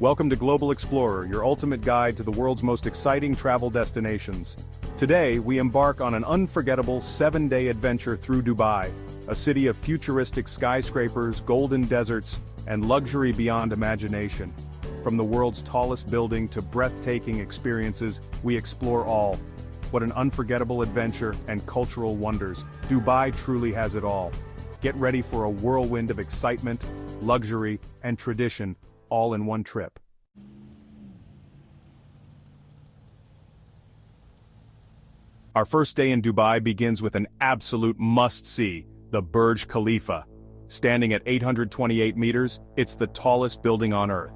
Welcome to Global Explorer, your ultimate guide to the world's most exciting travel destinations. Today, we embark on an unforgettable 7-day adventure through Dubai, a city of futuristic skyscrapers, golden deserts, and luxury beyond imagination. From the world's tallest building to breathtaking experiences, we explore all. What an unforgettable adventure and cultural wonders. Dubai truly has it all. Get ready for a whirlwind of excitement, luxury, and tradition, all in one trip. Our first day in Dubai begins with an absolute must-see, the Burj Khalifa. Standing at 828 meters, it's the tallest building on Earth.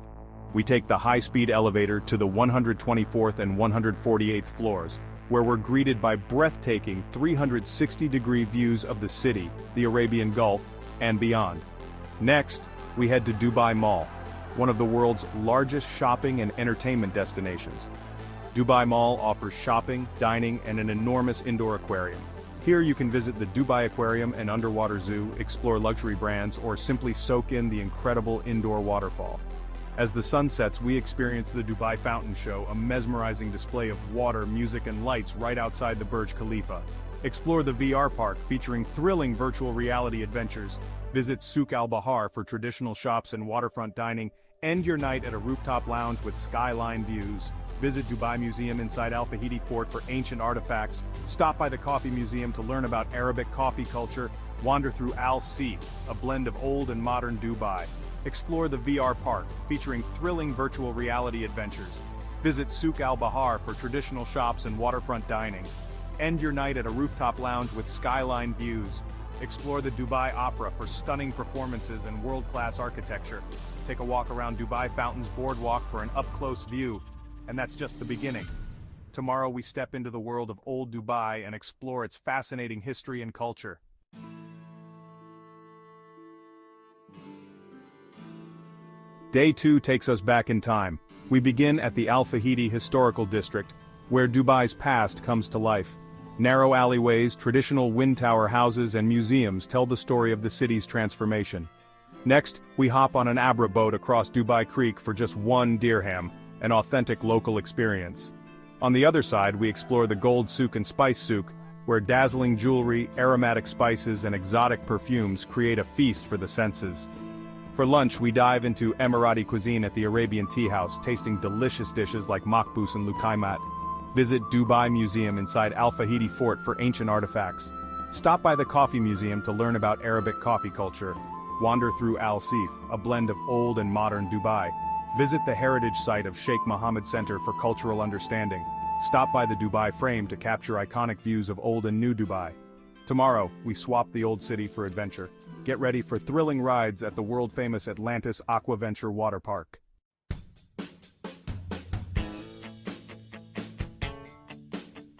We take the high-speed elevator to the 124th and 148th floors, where we're greeted by breathtaking 360-degree views of the city, the Arabian Gulf, and beyond. Next, we head to Dubai Mall, one of the world's largest shopping and entertainment destinations. Dubai Mall offers shopping, dining, and an enormous indoor aquarium. Here you can visit the Dubai Aquarium and Underwater Zoo, explore luxury brands, or simply soak in the incredible indoor waterfall. As the sun sets, we experience the Dubai Fountain Show, a mesmerizing display of water, music, and lights right outside the Burj Khalifa. Explore the VR park, featuring thrilling virtual reality adventures. Visit Souk al-Bahar for traditional shops and waterfront dining. End your night at a rooftop lounge with skyline views. Visit Dubai Museum inside Al Fahidi Fort for ancient artifacts. Stop by the Coffee Museum to learn about Arabic coffee culture. Wander through Al Seef, a blend of old and modern Dubai. Explore the VR park, featuring thrilling virtual reality adventures. Visit Souk al-Bahar for traditional shops and waterfront dining. End your night at a rooftop lounge with skyline views. Explore the Dubai Opera for stunning performances and world-class architecture. Take a walk around Dubai Fountains Boardwalk for an up-close view. And that's just the beginning. Tomorrow we step into the world of old Dubai and explore its fascinating history and culture. Day 2 takes us back in time. We begin at the Al Fahidi Historical District, where Dubai's past comes to life. Narrow alleyways, traditional wind tower houses, and museums tell the story of the city's transformation. Next, we hop on an Abra boat across Dubai Creek for just 1 dirham, an authentic local experience. On the other side, we explore the Gold Souk and Spice Souk, where dazzling jewelry, aromatic spices, and exotic perfumes create a feast for the senses. For lunch, we dive into Emirati cuisine at the Arabian Tea House, tasting delicious dishes like makbous and lukaimat. Visit Dubai Museum inside Al Fahidi Fort for ancient artifacts. Stop by the Coffee Museum to learn about Arabic coffee culture. Wander through Al Seef, a blend of old and modern Dubai. Visit the heritage site of Sheikh Mohammed Center for cultural understanding. Stop by the Dubai Frame to capture iconic views of old and new Dubai. Tomorrow, we swap the old city for adventure. Get ready for thrilling rides at the world-famous Atlantis Aquaventure Water Park.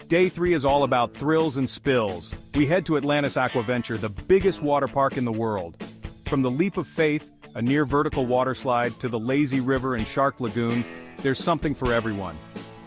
Day 3 is all about thrills and spills. We head to Atlantis Aquaventure, the biggest water park in the world. From the Leap of Faith, a near-vertical water slide, to the lazy river and shark lagoon, there's something for everyone.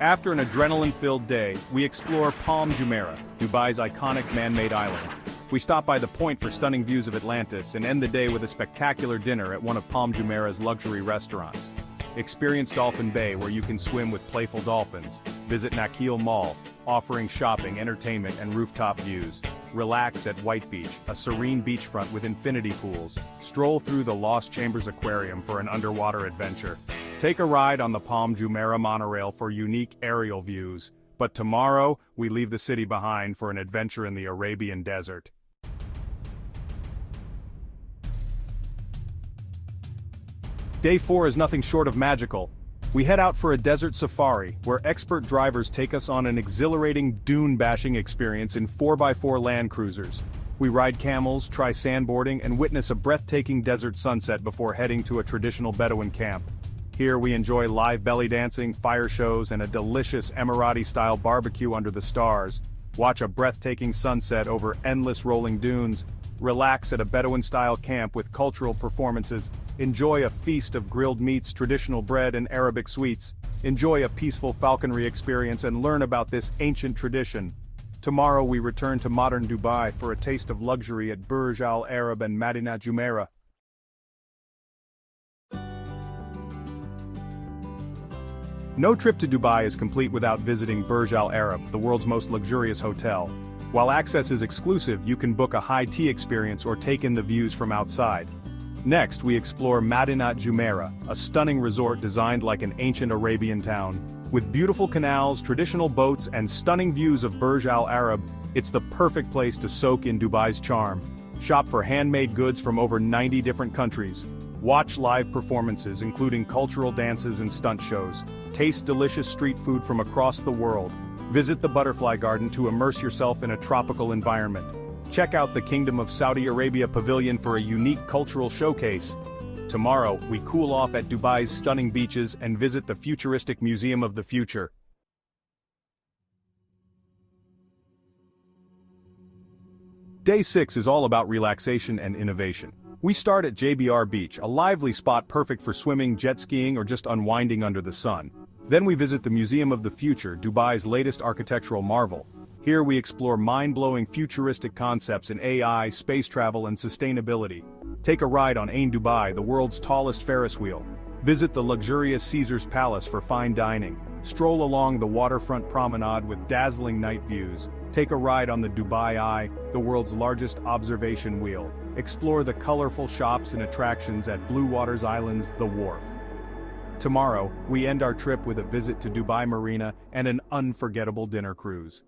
After an adrenaline-filled day, we explore Palm Jumeirah, Dubai's iconic man-made island. We stop by the point for stunning views of Atlantis and end the day with a spectacular dinner at one of Palm Jumeirah's luxury restaurants. Experience Dolphin Bay, where you can swim with playful dolphins. Visit Nakheel Mall, offering shopping, entertainment, and rooftop views. Relax at White Beach, a serene beachfront with infinity pools. Stroll through the Lost Chambers Aquarium for an underwater adventure. Take a ride on the Palm Jumeirah monorail for unique aerial views. But tomorrow, we leave the city behind for an adventure in the Arabian desert. Day 4 is nothing short of magical. We head out for a desert safari, where expert drivers take us on an exhilarating dune-bashing experience in 4x4 Land Cruisers. We ride camels, try sandboarding, and witness a breathtaking desert sunset before heading to a traditional Bedouin camp. Here we enjoy live belly dancing, fire shows, and a delicious Emirati-style barbecue under the stars. Watch a breathtaking sunset over endless rolling dunes. Relax at a Bedouin-style camp with cultural performances. Enjoy a feast of grilled meats, traditional bread, and Arabic sweets. Enjoy a peaceful falconry experience and learn about this ancient tradition. Tomorrow we return to modern Dubai for a taste of luxury at Burj Al Arab and Madinat Jumeirah. No trip to Dubai is complete without visiting Burj Al Arab, the world's most luxurious hotel. While access is exclusive, you can book a high tea experience or take in the views from outside. Next, we explore Madinat Jumeirah, a stunning resort designed like an ancient Arabian town. With beautiful canals, traditional boats, and stunning views of Burj Al Arab, it's the perfect place to soak in Dubai's charm. Shop for handmade goods from over 90 different countries. Watch live performances including cultural dances and stunt shows. Taste delicious street food from across the world. Visit the Butterfly Garden to immerse yourself in a tropical environment. Check out the Kingdom of Saudi Arabia Pavilion for a unique cultural showcase. Tomorrow, we cool off at Dubai's stunning beaches and visit the futuristic Museum of the Future. Day 6 is all about relaxation and innovation. We start at JBR Beach, a lively spot perfect for swimming, jet skiing, or just unwinding under the sun. Then we visit the Museum of the Future, Dubai's latest architectural marvel. Here we explore mind-blowing futuristic concepts in AI, space travel, and sustainability. Take a ride on Ain Dubai, the world's tallest Ferris wheel. Visit the luxurious Caesar's Palace for fine dining. Stroll along the waterfront promenade with dazzling night views. Take a ride on the Dubai Eye, the world's largest observation wheel. Explore the colorful shops and attractions at Blue Waters Island's The Wharf. Tomorrow, we end our trip with a visit to Dubai Marina and an unforgettable dinner cruise.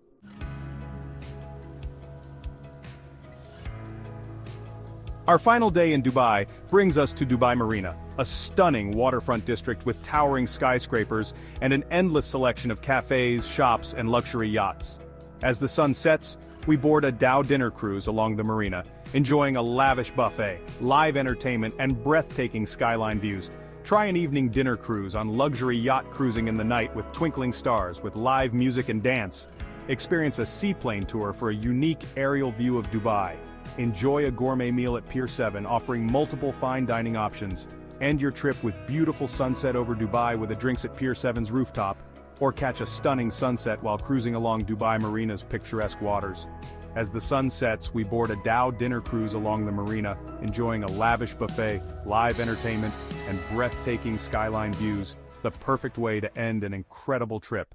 Our final day in Dubai brings us to Dubai Marina, a stunning waterfront district with towering skyscrapers and an endless selection of cafes, shops, and luxury yachts. As the sun sets, we board a Dow dinner cruise along the marina, enjoying a lavish buffet, live entertainment, and breathtaking skyline views. Try an evening dinner cruise on luxury yacht cruising in the night with twinkling stars with live music and dance. Experience a seaplane tour for a unique aerial view of Dubai. Enjoy a gourmet meal at Pier 7 offering multiple fine dining options. End your trip with beautiful sunset over Dubai with a drinks at Pier 7's rooftop, or catch a stunning sunset while cruising along Dubai Marina's picturesque waters. As the sun sets, we board a Dow dinner cruise along the marina, enjoying a lavish buffet, live entertainment, and breathtaking skyline views, the perfect way to end an incredible trip.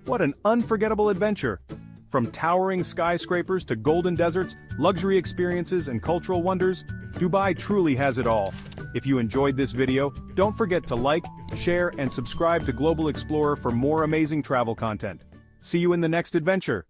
What an unforgettable adventure! From towering skyscrapers to golden deserts, luxury experiences, and cultural wonders, Dubai truly has it all. If you enjoyed this video, don't forget to like, share, and subscribe to Global Explorer for more amazing travel content. See you in the next adventure!